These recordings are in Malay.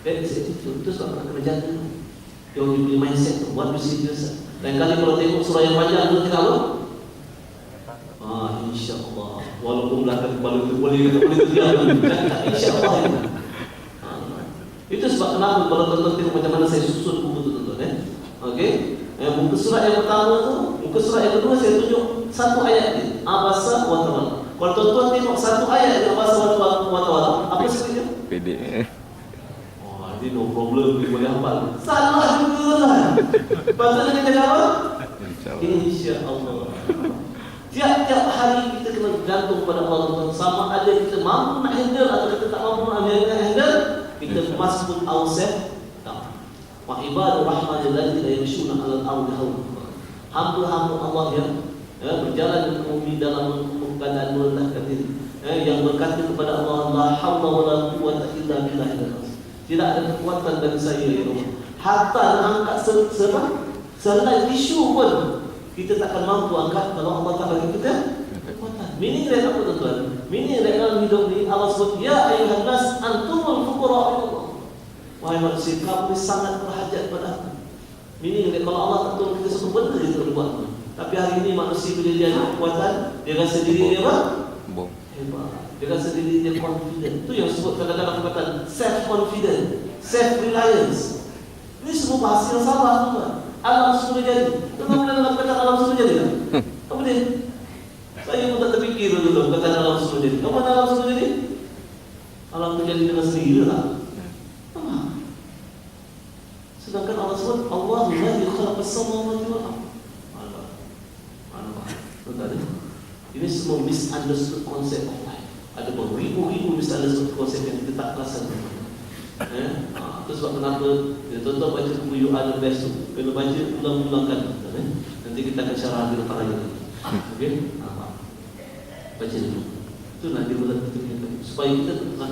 That's attitude. Itu sebab nak kena jaga. Yang punya mindset tu, what you see this. Lain kali kalau tengok surah yang panjang, kita cakap apa? InsyaAllah. Walaupun belakang kepala itu boleh terdiam. InsyaAllah. Itu sebab kenapa kalau tuan-tuan tengok macam mana saya susun buku tu tuan-tuan. Okey. Muka surat yang pertama tu, muka surat yang kedua saya tunjuk satu ayat ni. Abasa wa tawalla. Kalau tuan-tuan tengok satu ayat di Abasa wa tawalla, apa sebenarnya? Pendek. Ini no problem, dia boleh hafal. Salah juga lah. Pasal dia cakap apa? InsyaAllah. Tiap-tiap hari kita kena bergantung pada Allah. Sama ada kita mampu nak handle atau kita tak mampu nak handle, kita must put ourselves down. Wa ibadur rahmanil ladzina yamshuna 'alal ardi hauna. Hamba-hamba Allah yang berjalan di bumi dalam keadaan merendahkan diri. Yang berkata kepada Allah, la haula wala quwwata illa billah. Tidak ada kekuatan dari saya, ya Allah. Hatta nak angkat sehelai tisu pun kita takkan mampu angkat kalau Allah tak bagi kita kekuatan. Meaning dia apa tuan-tuan? Meaning dia dalam hidup ni Allah sebut, ya ayuhan nas antumul fuqara ila Allah. Wahai manusia, kamu sangat berhajat pada aku. Meaning dia kalau Allah tak tolong kita satu benda dia tak buat. Tapi hari ini manusia bila dia ada kekuatan, dia rasa diri dia apa? Hebat. Dia rasa diri dia confident. Itu yang sebut kadang-kadang perkataan self-confident, self-reliance. Ini semua bahasa yang salah tuan. Alam semula jadi. Tuan-tuan boleh dalam perkataan alam semula jadi tak? Tak boleh. Saya pun tak terfikir dulu perkataan alam semula jadi. Kamu mana alam semula jadi? Alam itu jadi dengan sendiri tak? Sedangkan Allah sebut Allahu alladzi khalaqas samawati wal ardh. Tuan-tuan, ini semua misunderstood konsep of life. Ada beribu-ribu misunderstood konsep yang kita tak perasan. Itu sebab kenapa tuan-tuan baca buku You Are The Best tu, kena baca ulang-ulangkan. Nanti kita akan syarah di depan lagi. Okey? Baca dulu. Itu nanti bulan kita supaya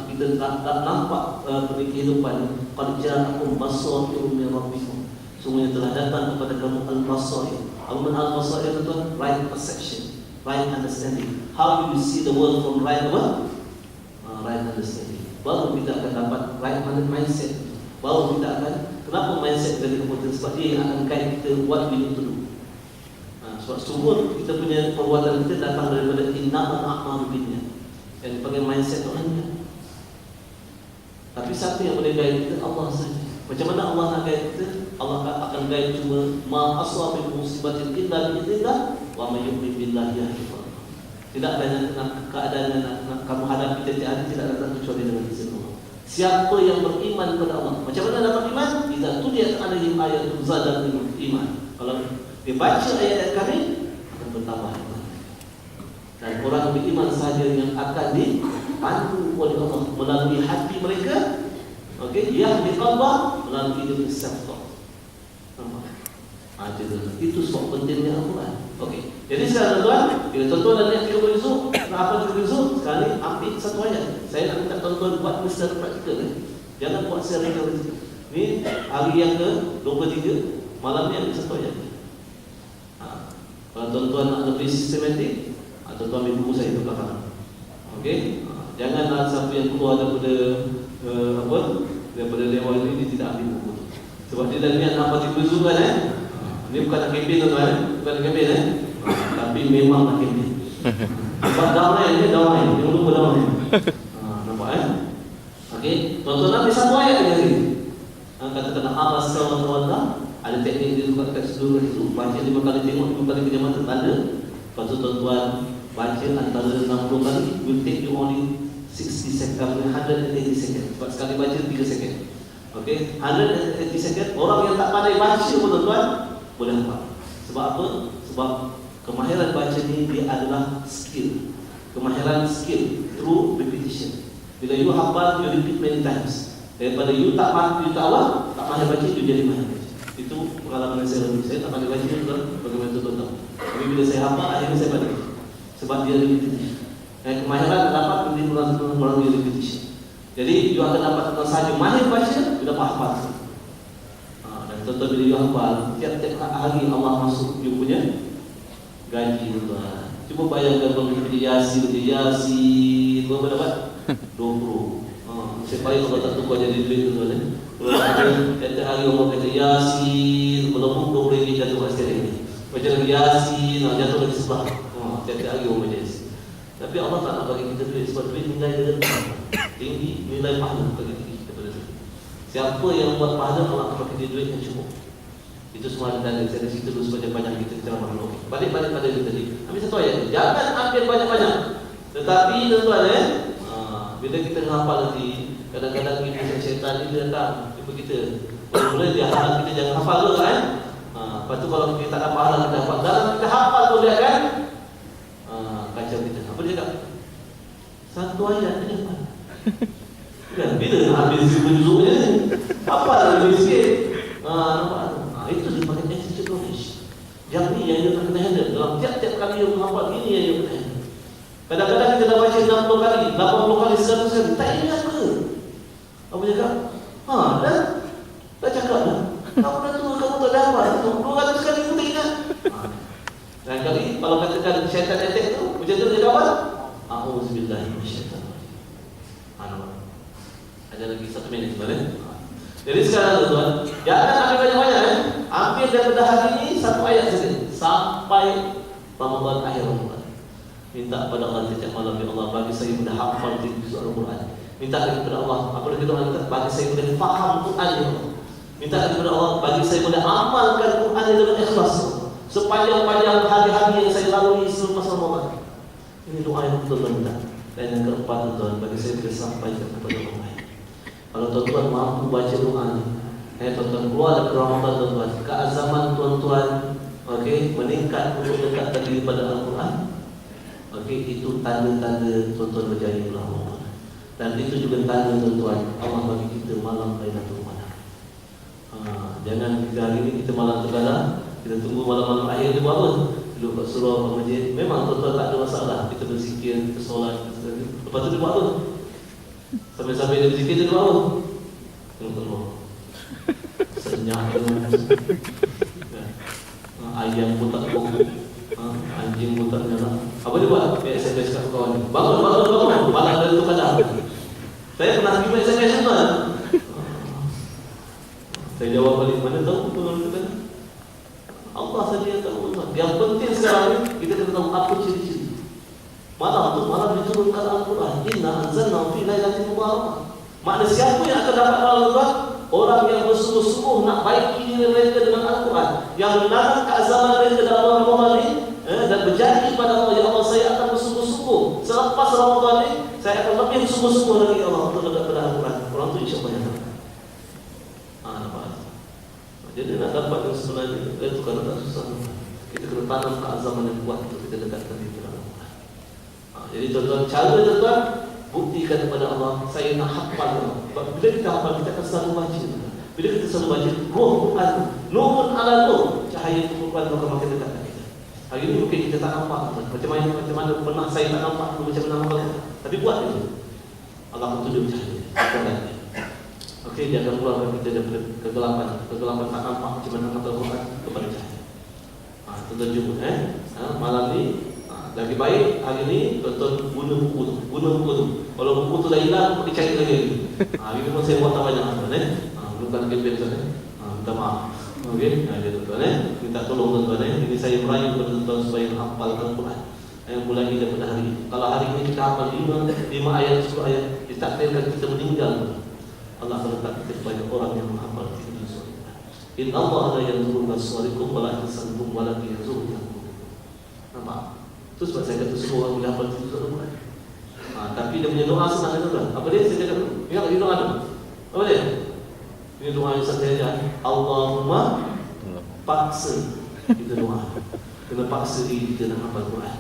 kita tak nampak kehidupan qad ja'akum basairun min rabbikum. Semuanya telah datang kepada kamu al-basair. Apa al-basair itu? Right perception, right understanding. How do you see the world from right understanding? Baru kita akan dapat right mindset. Baru kita akan, kenapa mindset dari keputusan? Sebab dia akan guide kita what we need to do. Sebab sumber kita punya perbuatan kita datang daripada innamal a'malu binniyat. Yang dipanggil mindset orang ni. Tapi siapa yang boleh guide kita? Allah saja. Macam mana Allah nak guide kita? Allah akan guide cuma ma aswa min musibatin illa bi'idznillah wa may yu'min billahi yahdi. Tidak ada keadaan yang nak kamu hadapi setiap hari, tidak datang kecuali dengan izin Allah. Siapa yang beriman kepada Allah, macam mana dapat iman? Idza tuliyat alaihim ayatun zadatuhum iman. Kalau dibaca ayat-ayat kami, akan bertambah iman. Dan orang beriman sahaja yang akan dipandu oleh Allah melalui hati mereka. Okey, yahdi qalbah melalui hidup self-talk. Itu sebab pentingnya Al-Quran. Okey. Jadi sekarang tuan-tuan, bila tuan-tuan dah lihat 30 juz, apa 30 juz? Sekarang ni ambil satu ayat. Saya nak minta tuan-tuan buat secara praktikal. Jangan buat secara teoretik. Ni hari yang ke-23, malam ni ambil satu ayat. Kalau tuan-tuan nak lebih sistematik, tuan-tuan ambil buku saya di belakang. Okey? Janganlah siapa yang keluar daripada daripada dewan ini dia tidak ambil buku tu. Sebab dia dah niat nak baca buku kan Ini bukan nak kempen tuan-tuan, bukan nak kempen tapi memang nak kempen. Sebab damai ni damai, jangan lupa damai. Nampak Okey, tuan-tuan ambil satu ayat lagi. Katakan abasa wa tawalla, ada teknik dia juga kat seluruh itu. Baca 5 kali tengok, 5 kali kejamatan tanda. Lepas tu tuan-tuan baca antara 60 kali, will take you only 60 second, 180 second. Sebab sekali baca 3 second. Okey, 180 second. Orang yang tak pandai baca pun tuan-tuan boleh hafal. Sebab apa? Sebab kemahiran baca ni dia adalah skill. Kemahiran skill through repetition. Bila you hafal, you repeat many times. Daripada you tak mahir baca, you jadi mahir baca. Itu pengalaman saya lalu. Saya tak pandai baca tuan, bagaimana tuan tahu. Tapi bila saya hafal, akhirnya saya pandai. Sebab dia repetition. Kemahiran dapat melalui repetition. Jadi you akan dapat tentang sahaja mahir baca, you dapat hafal. Dan tentu bila you hafal, tiap-tiap hari Allah masuk you punya gaji tuan. Cuba bayangkan kalau kita Yasin berapa dapat? 20. Nasib baik kalau tak tukar jadi duit tu kan. Kalau ada tiap hari orang kata Yasin, walaupun 20 ringgit jatuh kat setiap ini. Macam lagi Yasin, jatuh lagi sebelah. Tiap-tiap hari orang baca Yasin. Tapi Allah tak nak bagi kita duit sebab duit nilai dia tinggi, nilai pahala bagi kita pada duit. Siapa yang buat pahala Allah akan bagi dia duit yang cukup. Itu semua ada dari saya cerita dulu sebanyak-banyak kita ceramah dulu. Balik-balik pada kita tadi. Ambil satu ayat. Jangan ambil banyak-banyak. Tetapi tuan-tuan bila kita hafal nanti, kadang-kadang kita syaitan ni dia datang jumpa kita. Mula dia harap kita jangan hafal dulu kan. Lepas tu kalau kita tak ada pahala kita hafal. Dalam kita hafal tu dia kan kacau kita. Apa dia cakap? Satu ayat dia hafal. Kan bila nak habis juzuk-juzuknya ni? Hafal lebih sikit. Nampak? Itu dipakai attitude knowledge. Yang ni yang dia kena handle. Dalam tiap-tiap kali yang menghafal, ini yang dia kena handle. Kadang-kadang kita dah baca 60 kali, 80 kali, 100 kali, tak ingat ke? Apa cakap? Dah cakap dah. Kamu dah tua, kamu tak dapat. 200 kali pun tak ingat. Dan kali, kalau katakan syaitan attack tu, macam tu dia dapat? A'udzubillahi minasyaitanir rajim. Ada lagi 1 minit sebenarnya. Jadi sekarang tuan-tuan, jangan ambil banyak-banyak ambil daripada hari ini 1 ayat saja sampai Ramadan akhir Ramadan. Minta kepada Allah setiap malam, ya Allah bagi saya mudah hafal surah Al-Quran. Minta kepada Allah, apa lagi doa kita? Bagi saya mudah faham Quran ya Allah. Minta kepada Allah bagi saya mudah amalkan Quran dengan ikhlas. Sepanjang-panjang hari-hari yang saya lalui selepas Ramadan. Ini doa yang betul-betul minta. Dan yang keempat tuan, bagi saya boleh sampaikan kepada orang lain. Kalau tuan-tuan mampu baca doa ni, tuan-tuan keluar dari Ramadan tuan-tuan, keazaman tuan-tuan, meningkat untuk dekat lagi pada Al-Quran. Itu tanda-tanda tuan-tuan berjaya bulan Ramadan. Dan itu juga tanda tuan-tuan Allah bagi kita malam Lailatul Qadar. Jangan kita hari ini kita malam tergalah, kita tunggu malam-malam akhir dia buat apa? Duduk kat surau masjid. Memang tuan-tuan tak ada masalah, kita berzikir, kita solat, lepas tu dia buat apa? Sampai-sampai dia berzikir dia buat apa? Tengok-tengok senyap ayam pun tak pokok, anjing pun tak nyala. Apa dia buat? Dia SMS kat kawan ni, bangun malam Lailatul Qadar. Saya pernah terima SMS tu kan. Saya jawab balik, mana tahu betul Lailatul Qadar? Allah saja yang tahu. Yang penting sekarang ni kita kena tahu apa ciri-ciri malam tu. Malam diturunkan Al-Quran. Inna anzalna fi lailatin mubarakah. Makna siapa yang akan dapat malam tu? Orang yang bersungguh-sungguh nak baiki diri mereka dengan Al-Quran, yang menanam keazaman mereka dalam Ramadan ini, dan berjanji kepada Allah, ya Allah saya akan bersungguh-sungguh selepas Ramadan ini, saya akan lebih bersungguh-sungguh lagi Allah untuk dekat pada Al-Quran. Orang tu insya-Allah yang dapat. Nampak? Jadi nak dapat yang sebenarnya itu kan tak susah. Kita kena tanam keazaman yang kuat untuk kita dekatkan diri kepada Al-Quran. Jadi tuan-tuan, cara tuan-tuan buktikan kepada Allah, saya nak hafal. Bila kita hafal, kita akan selalu baca. Bila kita selalu baca, Ruh Quran, Nurun ala Nur, cahaya Quran akan makin dekat dengan kita. Hari ini mungkin kita tak nampak macam mana pernah saya tak nampak macam mana hafal. Tapi buat itu, Allah akan tunjuk cahaya. Okey, dia akan keluarkan kita daripada kegelapan tak nampak macam mana hafal Quran kepada cahaya. Tuan-tuan jumpa malam ni. Lagi baik hari ni tuan-tuan guna buku tu. Kalau buku tu dah hilang, pergi cari lagi. Hari ni pun saya buat tak banyak bukan campaign sana. Minta maaf. Okey, dia tuan-tuan minta tolong tuan-tuan ini saya merayu kepada tuan-tuan supaya hafalkan Quran. Mulai daripada hari ini. Kalau hari ini kita hafal 5 ayat 10 ayat, ditakdirkan kita meninggal, Allah akan letak kita sebagai orang yang menghafal 7 surah. Inna Allah la yanzuru ila suwarikum wa la ihsanukum wa la yanzuru. Nampak? Itu sebab saya kata semua orang boleh hafal itu surah. Tapi dia punya doa senang kan? Apa dia? Saya cakap dulu. Ingat lagi doa tu. Apa dia? Ini doa yang saya ajar. Allahumma paksa kita doa. Kena paksa diri kita nak hafal Quran.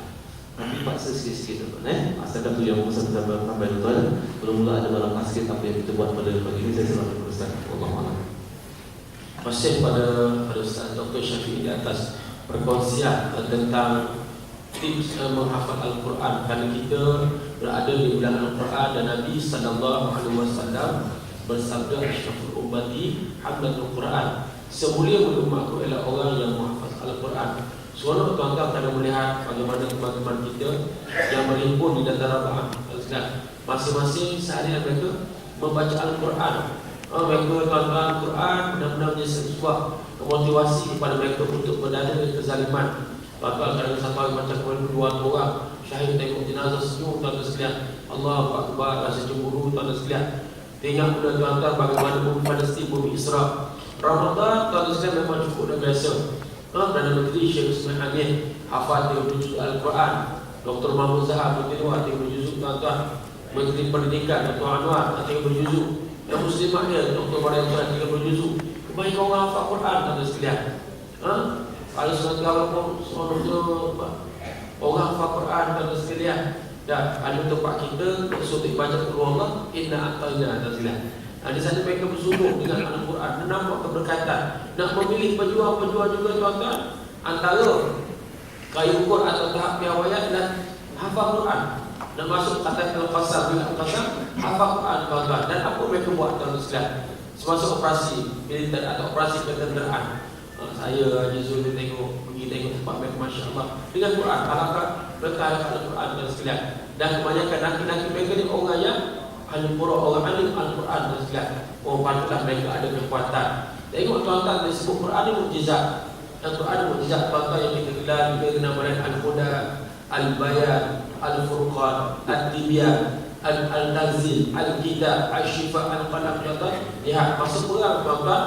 Tapi paksa sikit-sikit tuan-tuan. Asalkan tu yang pesan sampai tuan-tuan. Mula-mula ada dalam sikit apa yang kita buat pada pagi ini. Saya selalu berustaz. Wallahualam. Masih pada Ustaz Dr. Syafiq di atas perkongsian tentang tips menghafal Al-Quran, kerana kita berada di bulan Al-Quran dan Nabi SAW bersabda, asyraful ummati hamlatul Quran, semulia umatku ialah orang yang menghafal Al-Quran. Seronok tuan-tuan kerana melihat bagaimana teman-teman kita yang berhimpun di dataran Al-Quran, masing-masing seharian mereka membaca Al-Quran. Mereka tuan-tuan Al-Quran benar-benar menjadi sebuah motivasi kepada mereka untuk berada dari kezaliman. Tuan-tuan kadang sampai macam dua orang syahid tengok jenazah senyum, tuan-tuan sekalian, Allahu Akbar, rasa cemburu, tuan-tuan sekalian. Tengok pula tuan-tuan bagaimana bumi Palestin, bumi Israel. Ramadan tuan-tuan sekalian memang cukup dah biasa. Perdana Menteri Syekh Ismail Hanif hafal 30 juz Al-Quran. Dr. Mahmud Zahab Menteri Luar 30 juz tuan-tuan. Menteri Pendidikan Dr. Anwar 30 juz. Yang Muslimah dia Dr. Mariam 30 juz. Kebanyakan orang hafal Quran tuan-tuan sekalian. Kalau seorang orang hafal Quran tuan-tuan sekalian. Dan ada tempat kita suruh baca Quran Allah, inna atalna tanzila. Di sana mereka bersungguh dengan Al-Quran, nampak keberkatan. Nak memilih pejuang-pejuang juga tuan-tuan, antara kayu ukur atau tahap piawaian dan hafal Quran. Dan masuk kata Al-Qasam, bila Al-Qasam hafal Quran tuan-tuan. Dan apa mereka buat tuan-tuan sekalian semasa operasi militer atau operasi ketenteraan. Saya Haji Zul pergi tengok tempat mereka, Masya Allah, dengan Quran, halakat mereka Al-Quran dan sekalian. Dan kebanyakan laki-laki mereka ni orang yang ahli Quran, orang alim Al-Quran dan sekalian. Patutlah mereka ada kekuatan. Tengok tuan-tuan, disebut Quran ni mukjizat. Al-Quran ni mukjizat tuan-tuan yang kita gelar juga nama Al-Huda, Al-Bayan, Al-Furqan, Al-Tibyan, Al-Tanzil, Al-Kitab, Al-Shifa, Al-Qalam. Tuan-tuan lihat masa perang tuan-tuan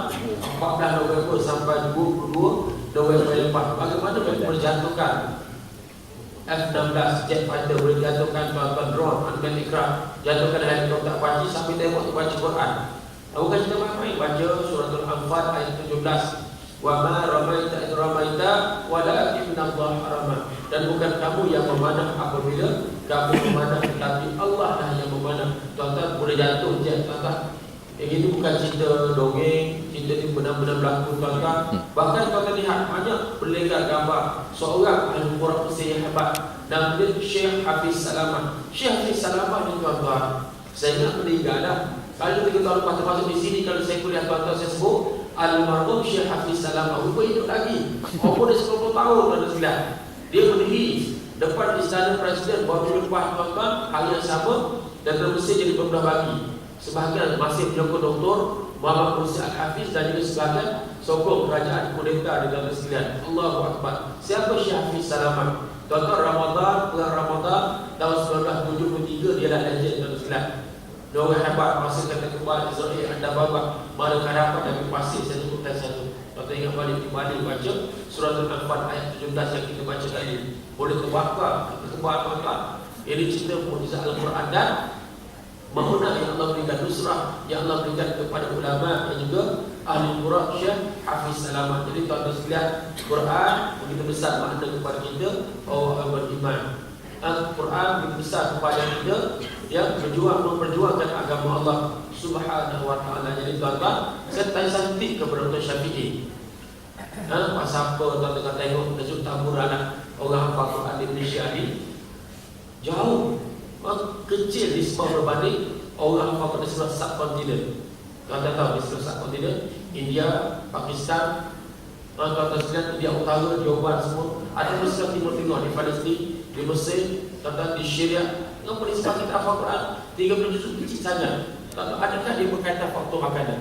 14 November sampai 22 November lepas, bagaimana mereka menjatuhkan F-16 jet fighter, boleh jatuhkan tuan-tuan drone, unmanned aircraft, jatuhkan helikopter Apache sampai tengok tu baca Quran. Bukan kita main baca surah Al-Anfal ayat 17. Wa ma ramaita id ramaita walakinnallaha rama. Dan bukan kamu yang memanah apabila kamu memanah, tetapi Allah lah yang memanah. Tuan-tuan boleh jatuh jet tuan-tuan. Yang ini bukan cerita dongeng, cerita ini benar-benar berlaku tuan-tuan. Bahkan tuan-tuan lihat banyak berlegar gambar seorang ahli Quran Mesir yang hebat, nama dia Syekh Hafiz Salamah. Syekh Hafiz Salamah ni tuan-tuan, saya ingat meninggal dah. Kalau 3 tahun lepas termasuk di sini, kalau saya kuliah tuan-tuan saya sebut Almarhum Syekh Hafiz Salamah. Rupa hidup lagi, umur dia 10 tahun tuan-tuan sekalian. Dia berdiri depan istana presiden baru lepas tuan-tuan hari yang sama, dan Mesir jadi beberapa bagi. Sebahagian masih menyokong Dr. Muhammad Mursi Al-Hafiz dan juga sebahagian sokong kerajaan kudeta di dalam sekalian. Allahu Akbar. Siapa Syekh Hafiz Salamah? Tuan-tuan, perang Ramadan tahun 1973 dia dah legend dalam sekalian. Dia orang hebat, masa kata kembali Israel anda bawa mana harapan dari pasir. Saya sebutkan satu. Tuan-tuan ingat balik di Bali baca surah Al-Anfal ayat 17 yang kita baca tadi. Boleh terbakar, kita kembali tuan-tuan. Ini cerita mukjizat Al-Quran dan memenang yang Allah berikan, nusrah yang Allah berikan kepada ulama dan juga ahli Quran Syekh Hafiz Salamah. Jadi tuan-tuan sekalian, Quran begitu besar makna kepada kita orang beriman. Al-Quran begitu besar kepada kita yang memperjuangkan agama Allah Subhanahu wa taala. Jadi tuan-tuan, saya tanya santik kepada Dr. Syafi'i. Pasal apa tuan-tuan tengok Najib Tabur anak orang hafal Quran di Indonesia ni jauh kecil di sebab berbanding orang hafal pada sebelah subkontinen. Tuan-tuan tahu di sebelah subkontinen India, Pakistan, tuan-tuan sekalian, India Utara, Jawa semua, ada di sebelah timur-timur, di Palestin, di Mesir, tuan-tuan di Syria. Kenapa di sebab kita hafal Quran 30 juz kecil saja. Tuan-tuan, adakah dia berkaitan faktor makanan?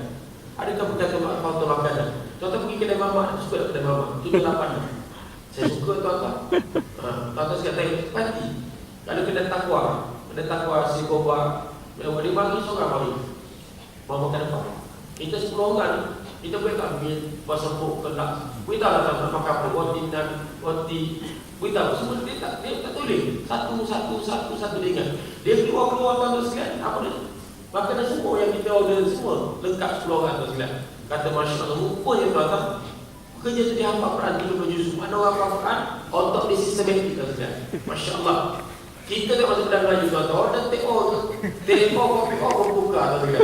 Adakah berkaitan faktor makanan? Tuan-tuan pergi kedai mamak, suka kedai mamak 7-8. Saya suka tuan-tuan. Tuan-tuan sekalian tengok pati. Kalau kedai takwa si Koba, dia bagi seorang bagi mau makan apa? Kita 10 orang, kita boleh tak ambil pasal pok kelak. Kita lah tak makan apa, roti dan roti. Kita semua dia tak tulis satu dengan. Dia keluar tuan-tuan sekalian, apa dia? Makanan semua yang kita order semua lengkap 10 orang tuan sekalian. Kata Masya Allah, rupanya tuan-tuan kerja tu dia hafal Quran 30 juz. Mana orang hafal Quran, otak dia sistematik tuan sekalian. Masya Allah. Kita tak masuk dalam Melayu tuan-tuan, orang tengok telefon, kopi buka tuan-tuan.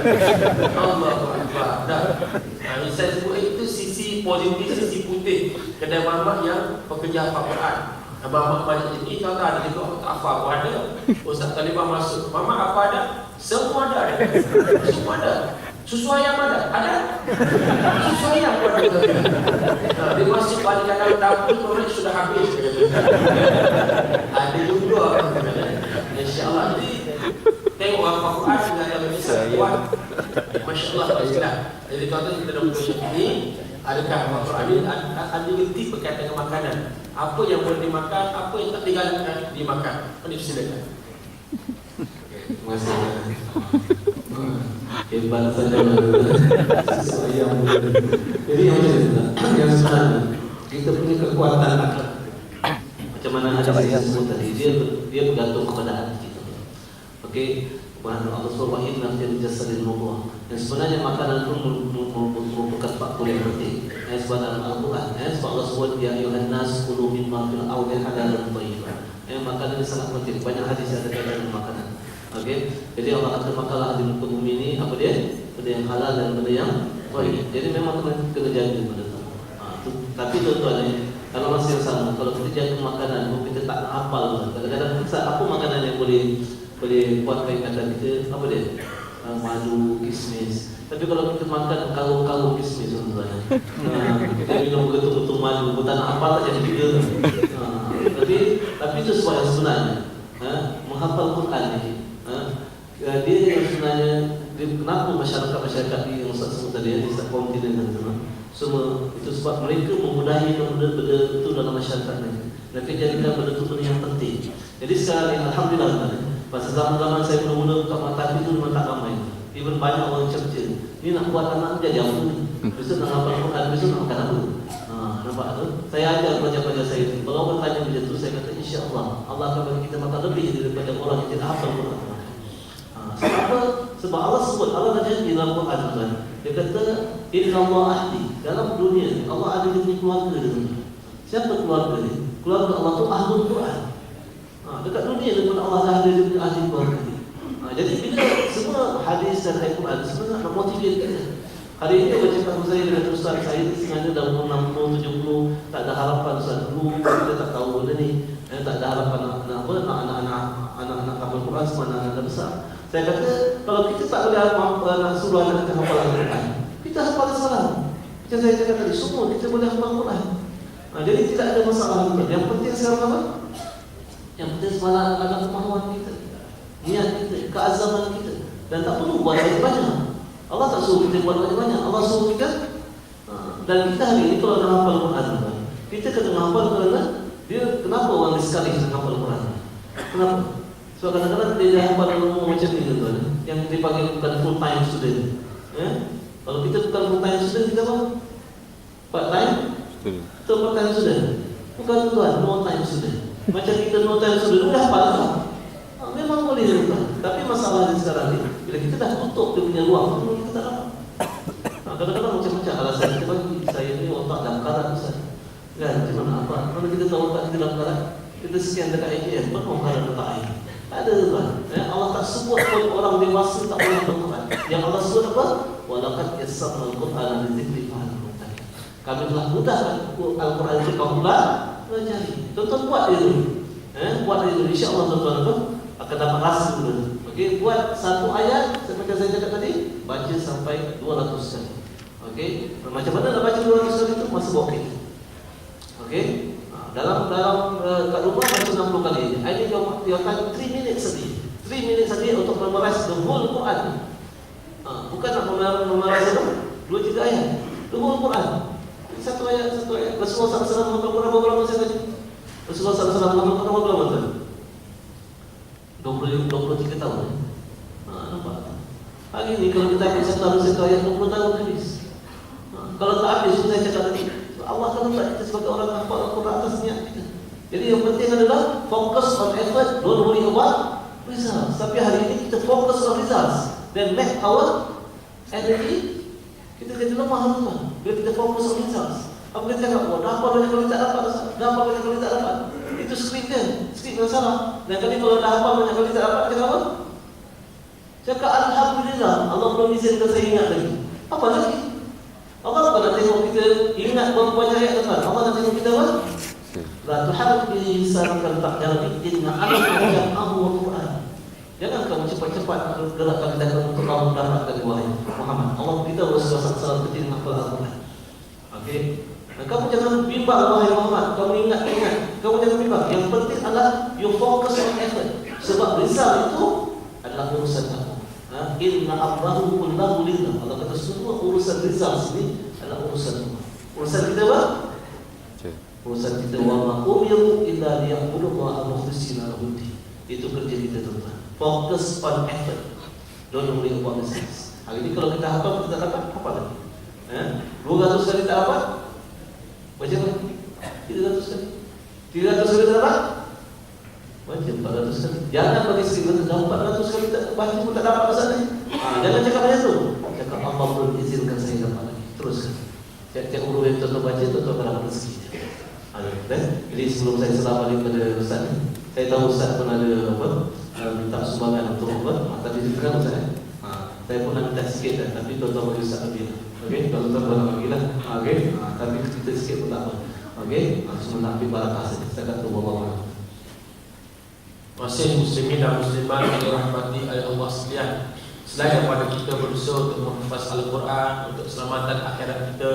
Allahu Akbar. Saya sebut itu sisi positif, sisi putih kedai mamak yang pekerja hafal Quran. Mamak banyak ini tuan-tuan, ada juga tak hafal pun ada. Ustaz Talibah masuk, mamak apa ada? Semua ada. Semua ada. Susu ayam ada? Ada. Susu ayam pun ada. Dia masuk balik dalam dapur, orang sudah habis. Ada juga. InsyaAllah. Jadi Tengok apa Quran dengan ada menyesal kuat. Masya Allah, Islam. Jadi tuan-tuan kita dah buka ini. Adakah Al-Quran ini ada gerti berkaitan dengan makanan? Apa yang boleh dimakan, apa yang tak dimakan. Ini silakan. Terima kasih. Hebat saja. Sesuai yang jadi yang yang sebenarnya kita punya kekuatan akal. Macam mana ada saya sebut tadi, dia bergantung kepada hati kita. Okey, Tuhan Allah SWT nafsi jasadil mawdu'ah. Dan sebenarnya makanan pun merupakan faktor yang penting. Ayat sebenarnya Al-Quran. Sebab Allah SWT, ya ayuhan nas kulu mimma fil ardi halalan thayyiban. Makanan ini sangat penting. Banyak hadis yang ada kaitan makanan. Okey, jadi Allah kata makanlah di muka bumi ini apa dia? Benda yang halal dan benda yang thayyib. Jadi memang kena jaga benda tu. Tapi tuan-tuan kalau masih yang sama, kalau kita jaga makanan, kita tak hafal. Kadang-kadang apa makanan yang boleh buat peringatan kita, apa dia? Madu, kismis. Tapi kalau kita makan kalung-kalung kismis, tuan-tuan, kita minum betul-betul madu, kita nak hafal tak jadi tiga. Tapi itu sebab yang sebenarnya menghafal Quran ini. Dia yang sebenarnya kenapa masyarakat di yang Ustaz sebut tadi di setiap kontinen dan semua itu sebab mereka memudahikan benda-benda itu dalam masyarakat mereka. Mereka jadikan benda itu benda yang penting. Jadi sekarang ini alhamdulillah, pada zaman-zaman saya mula-mula buka mata itu memang tak ramai. Even banyak orang cerita, ni nak buat anak jadi apa ni? Besok nak hafal Quran, besok nak makan apa? Nampak tu? Saya ajar pelajar-pelajar saya itu. Kalau orang tanya macam tu, saya kata insya-Allah Allah akan bagi kita makan lebih daripada orang yang tidak hafal Quran. Sebab apa? Sebab Allah sebut, Allah dah janji dalam Quran kan. Dia kata inna Allah ahdi. Dalam dunia Allah ada dia punya keluarga dia. Siapa keluarga dia? Keluarga Allah tu ahlul Quran. Dekat dunia pun Allah dah ada dia punya ahli keluarga dia. Jadi bila semua hadis dan ayat Quran sebenarnya nak motivate kita. Hari ini saya cakap saya dengan Ustaz saya sebenarnya dah umur 60, 70, tak ada harapan Ustaz dulu, kita tak tahu benda ni. Tak ada harapan anak-anak hafal Quran semua anak-anak besar. Saya kata kalau kita tak boleh nak suruh anak kita hafal Al-Quran, kita hafal salah. Macam saya cakap tadi, semua kita boleh hafal Al-Quran. Jadi tidak ada masalah itu. Yang penting sekarang apa? Yang penting semalam ada kemahuan kita, niat kita, keazaman kita. Dan tak perlu buat banyak-banyak. Allah tak suruh kita buat banyak-banyak. Allah suruh kita. Dan kita hari ini kalau nak hafal Quran, kita kena hafal kerana dia kenapa orang sekali nak hafal Quran? Kenapa? Sebab kadang-kadang dia dah hafal ilmu macam ni tuan, yang dipanggil bukan full time student. Kalau kita bukan full time student, kita apa? Part time? Atau part time student? Bukan tuan, no time student. Macam kita no time student, dah hafal tak? Memang boleh tuan. Tapi masalahnya sekarang ni, bila kita dah tutup dia punya ruang, kita tak dapat. Kadang-kadang macam-macam alasan kita bagi. Saya ni otak dah karat Ustaz. Kan, macam mana apa? Kalau kita tahu otak kita dah karat, kita sekian dekat ATM, penuh karat otak air. Ada tuan. Allah tak sebut pun orang dewasa tak boleh Al-Quran. Yang Allah sebut apa? Walaqad yassarna al-Qur'ana lidzikri fahal muhtadi. Kami telah mudahkan Al-Quran itu kau pelajari. Tuan-tuan buat dia dulu. Buat dia dulu. InsyaAllah tuan-tuan apa? Akan dapat rasa dulu. Okey, buat satu ayat seperti saya cakap tadi, baca sampai 200 kali. Okey, macam mana nak baca 200 kali itu? Masa bawa kereta. Okey, dalam kat rumah baca 60 kali. Ini dia akan 3 minit saja. 3 minit saja untuk memerize the whole Quran. Bukan nak memerize apa? 2-3 ayat. The whole Quran. Satu ayat. Rasulullah SAW menghafal Quran berapa lama saya tadi? Rasulullah SAW menghafal Quran berapa lama tuan? 23 tahun. Nampak? Hari ni kalau kita ambil satu ayat 20 tahun habis. Kalau tak habis, saya cakap tadi, Allah akan letak kita sebagai orang hafal Al-Quran atas niat kita. Jadi yang penting adalah focus on effort, don't worry about results. Tapi hari ini kita focus on results then make our energy. Kita jadi lemah tuan. Bila kita fokus on results, apa kita cakap? Dah apa banyak kali tak dapat, dah apa banyak kali tak dapat. Itu skrip kan? Skrip yang salah. Dan kali kalau dah hafal banyak kali tak dapat, cakap apa? Cakap Alhamdulillah, Allah belum izinkan saya ingat lagi. Apa lagi? Allah bukan nak tengok kita ingat berapa banyak ayat depan. Allah nak tengok kita apa? La tuharrik bihi lisanaka lita'jala bihi inna 'alaika jam'ahu wa Qur'an. Jangan kamu cepat-cepat gerakkan lidah untuk kamu mendapatkan wahai Muhammad. Allah kita Rasulullah SAW kecil menghafal Al-Quran. Okey. Dan kamu jangan bimbang wahai Muhammad. Kamu ingat. Kamu jangan bimbang. Yang penting adalah you focus on effort. Sebab result itu adalah urusan kamu. Inna amrahu kullahu lillah. Allah kata semua urusan rizal sini adalah urusan Allah. Urusan kita apa? Urusan kita wa ma umiru illa liya'budullaha mukhlishina lahu-d-din. Itu kerja kita tuan-tuan. Focus on effort. Don't worry about business. Hari ini kalau kita hafal, kita dapat apa lagi? 200 kali tak dapat? Baca lagi. 300 kali. 300 kali tak dapat? Baca 400 kali. Jangan bagi seribu dalam 400 kali tak baca pun tak dapat masalahnya. Jangan cakap macam tu. Cakap Allah belum izinkan saya dapat lagi. Teruskan. Tiap-tiap huruf yang tuan-tuan baca, tuan-tuan akan dapat rezeki. Jadi sebelum saya salam balik pada Ustaz ni, saya tahu Ustaz pun ada minta sumbangan untuk tadi diterang Ustaz. Saya pun nak minta sikit tapi tuan-tuan bagi Ustaz lebih. Okey, tuan-tuan boleh bagilah. Okey, tapi kita sikit pun tak apa. Okey, semua nak ambil barakah saja. Saya kata wallahu. Masih muslimin dan muslimat yang dirahmati oleh Allah sekalian, selain daripada kita berusaha untuk menghafaz Al-Quran, untuk keselamatan akhirat kita,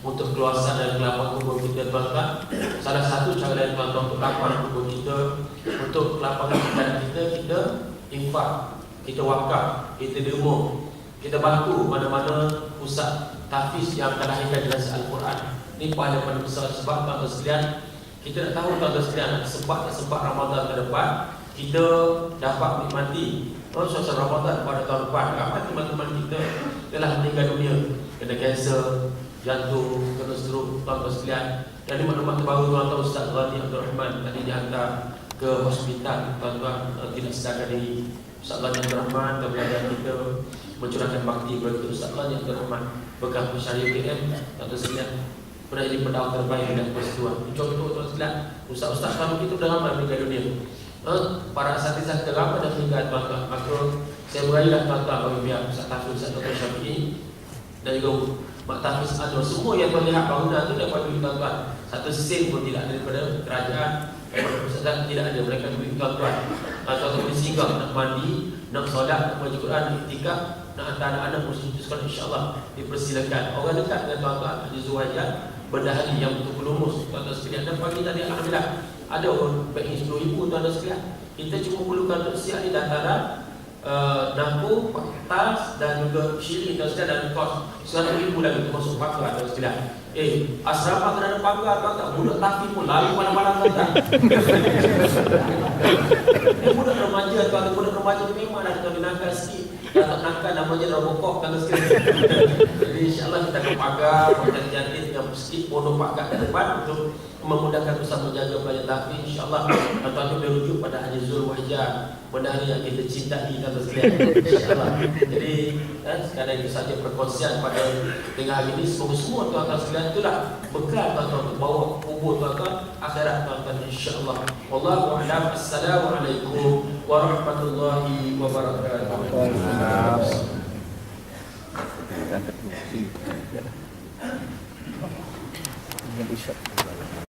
untuk keluasan dan kelapangan kubur kita tuan-tuan, salah satu cara lain tuan-tuan untuk kelapangan kubur kita, untuk kelapangan akhirat kita infak, kita wakaf, kita derma, kita bantu mana-mana pusat tahfiz yang akan lahirkan generasi Al-Quran. Ini pahala yang paling besar. Sebab tuan-tuan sekalian, kita nak tahu tuan-tuan sekalian, sempat Ramadan ke depan kita dapat menikmati suasana Ramadan pada tahun depan. Ramai teman-teman kita telah meninggal dunia kena kanser, jantung, kena stroke tuan-tuan sekalian. Dan ini maklumat terbaru tuan-tuan, Ustaz Ghani Abdul Rahman tadi dihantar ke hospital tuan-tuan, tidak sedar diri. Ustaz Ghani Abdul Rahman dan belajar kita mencurahkan bakti kepada kita. Ustaz Ghani Abdul Rahman bekas pensyariah UKM tuan-tuan sekalian, pernah jadi pendakwah terbaik dan persatuan. Contoh tuan-tuan sekalian, ustaz-ustaz kami kita dah ramai meninggal dunia. Para asatizah kita ramai dah meninggal tuan-tuan. Maka saya berayalah tuan-tuan bagi pihak Ustaz Tafiz, Ustaz Dr. Syafi'i dan juga Mak Tafiz Anwar, semua yang tuan lihat bangunan itu dapat duit tuan-tuan. Satu sen pun tidak ada daripada kerajaan, daripada pusat tidak ada. Mereka duit tuan-tuan. Tuan-tuan boleh singgah nak mandi, nak solat, nak baca Quran, iktikaf, nak hantar anak-anak muslim ke sekolah, insya-Allah dipersilakan. Orang dekat dengan tuan-tuan Haji Zuhair berdahari yang betul lumus tuan-tuan sekalian. Dan pagi tadi alhamdulillah ada orang bagi 10,000 tuan-tuan sekalian. Kita cuma perlukan untuk siap di dataran Nangku, Tas dan juga Syiri dan sekalian, dan kos 100,000 lagi termasuk pagar dan sekalian. Asrama kena ada pagar tuan-tuan. Budak tapi pun lalu malam-malam tuan-tuan. Budak remaja tuan-tuan, budak remaja memang dah tuan nakal sikit. Dah tak nakal namanya Robocop tuan-tuan sekalian. Jadi insya-Allah kita akan pagar jantin dengan sikit pondok pagar di depan untuk memudahkan usaha menjaga pelajar tahfiz. InsyaAllah tuan-tuan merujuk pada Haji Zul Wahjar, bendahari yang kita cintai tuan-tuan sekalian, insyaAllah. Jadi sekadar itu saja perkongsian pada tengah hari ini. Semoga semua tuan-tuan sekalian itulah bekal tuan-tuan untuk bawa kubur tuan-tuan akhirat tuan-tuan, insyaAllah. Wallahu a'lam. Assalamualaikum warahmatullahi wabarakatuh.